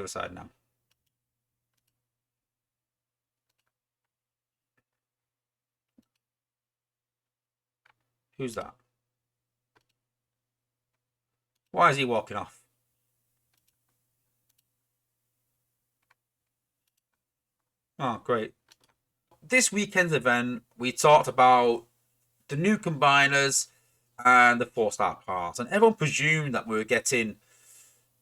other side now. Who's that? Why is he walking off? Oh, great. This weekend's event, we talked about the new combiners and the 4-star parts, and everyone presumed that we were getting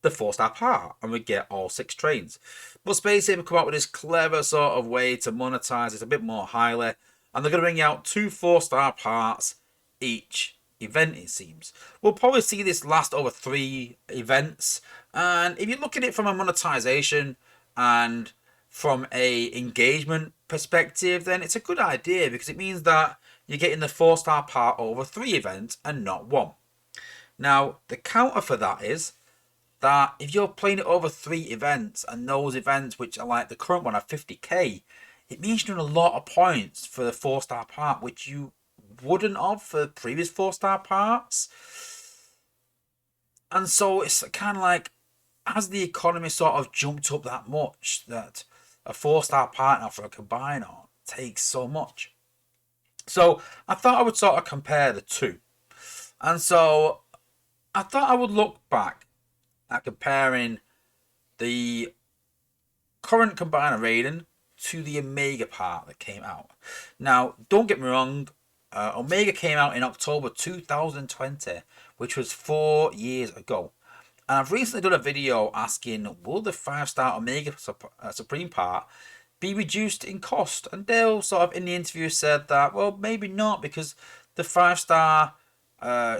the 4-star part and we get all 6 trains. But Space Saber come out with this clever sort of way to monetize it a bit more highly, and they're going to bring out 2 4-star parts each event, it seems. We'll probably see this last over 3 events, and if you look at it from a monetization and from a engagement perspective, then it's a good idea because it means that you're getting the 4-star part over 3 events and not 1. Now, the counter for that is that if you're playing it over 3 events, and those events which are like the current one are 50k, it means you're doing a lot of points for the 4-star part, which you wouldn't have for the previous 4-star parts. And so it's kind of like, has the economy sort of jumped up that much that a 4-star part now for a combiner takes so much? So I thought I would sort of compare the two. And so I thought I would look back at comparing the current combiner Raiden to the Omega part that came out. Now, don't get me wrong, Omega came out in October 2020, which was 4 years ago. And I've recently done a video asking, will the 5-star Omega Supreme part be reduced in cost? And Dale sort of in the interview said that, well, maybe not, because the 5-star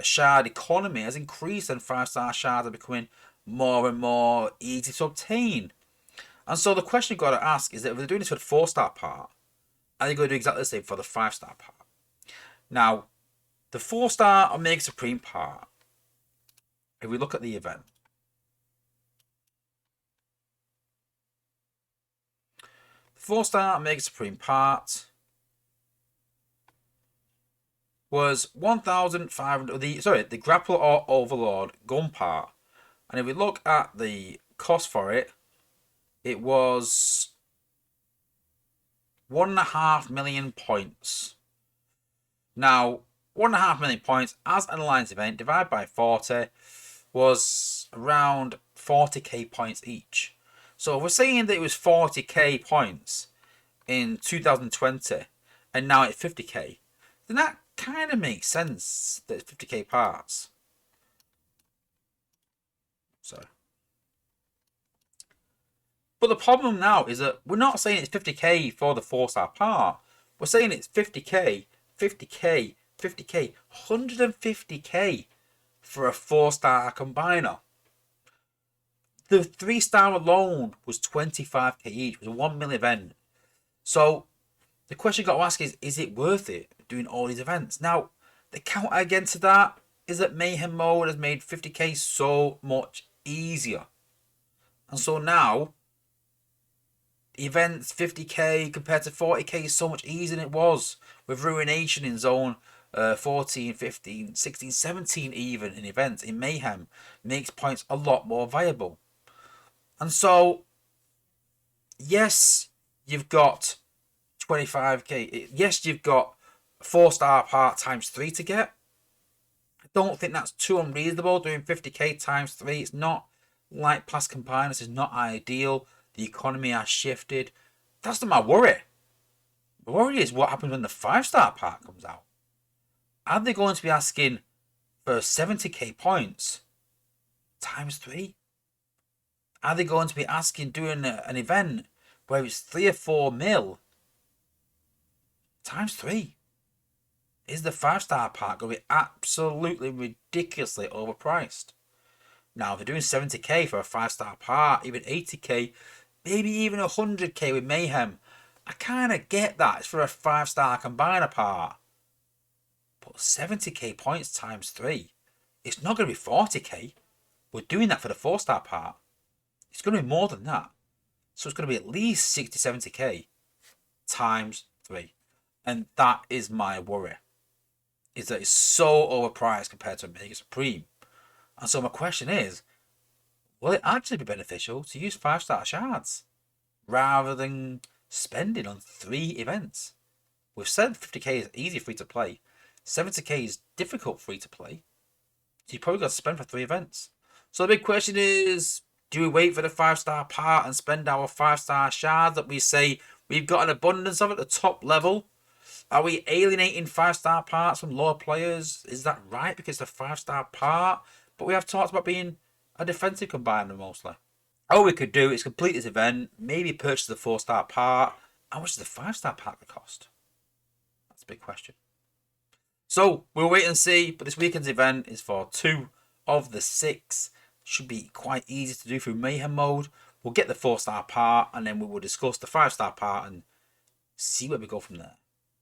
shard economy has increased and 5-star shards are becoming more and more easy to obtain. And so the question you've got to ask is that if they're doing this for the 4-star part, are they going to do exactly the same for the 5-star part? Now, the 4-star Omega Supreme part, if we look at the event, the 4-star Omega Supreme part was 1,500. The Grapple or Overlord gun part. And if we look at the cost for it, it was 1.5 million points. Now, 1.5 million points as an alliance event divided by 40 was around 40k points each. So if we're saying that it was 40k points in 2020 and now it's 50k, then that kind of makes sense that it's 50k parts. But the problem now is that we're not saying it's 50k for the 4-star part. We're saying it's 50k, 50k, 50k, 150k for a 4-star combiner. The 3-star alone was 25k each. It was a 1 million event. So the question you got to ask is it worth it doing all these events? Now, the counter against that is that Mayhem Mode has made 50k so much easier. And so now, events 50k compared to 40k is so much easier than it was. With Ruination in zone 14, 15, 16, 17 even in events in Mayhem makes points a lot more viable. And so, yes, you've got 25k. Yes, you've got 4-star part times 3 to get. I don't think that's too unreasonable doing 50k times 3. It's not like past combiners. It's not ideal. The economy has shifted. That's not my worry. The worry is what happens when the 5-star part comes out. Are they going to be asking for 70k points times 3? Are they going to be asking doing an event where it's 3 or 4 mil times 3? Is the 5-star part going to be absolutely ridiculously overpriced? Now, if they're doing 70k for a 5-star part, even 80k, maybe even 100k with Mayhem, I kind of get that. It's for a 5-star combiner part. But 70k points times 3, it's not going to be 40k. We're doing that for the 4-star part. It's going to be more than that. So it's going to be at least 60, 70k times 3. And that is my worry. Is that it's so overpriced compared to Omega Supreme. And so my question is, will it actually be beneficial to use 5-star shards rather than spending on 3 events? We've said 50k is easy free to play. 70k is difficult free to play. So you probably got to spend for 3 events. So the big question is, do we wait for the 5-star part and spend our 5-star shards that we say we've got an abundance of at the top level? Are we alienating 5-star parts from lower players? Is that right? Because the 5-star part, but we have talked about being a defensive combiner mostly. All we could do is complete this event, maybe purchase the 4-star part. How much does the 5-star part cost? That's a big question. So we'll wait and see, but this weekend's event is for 2 of the 6. Should be quite easy to do through Mayhem mode. We'll get the 4-star part and then we will discuss the 5-star part and see where we go from there.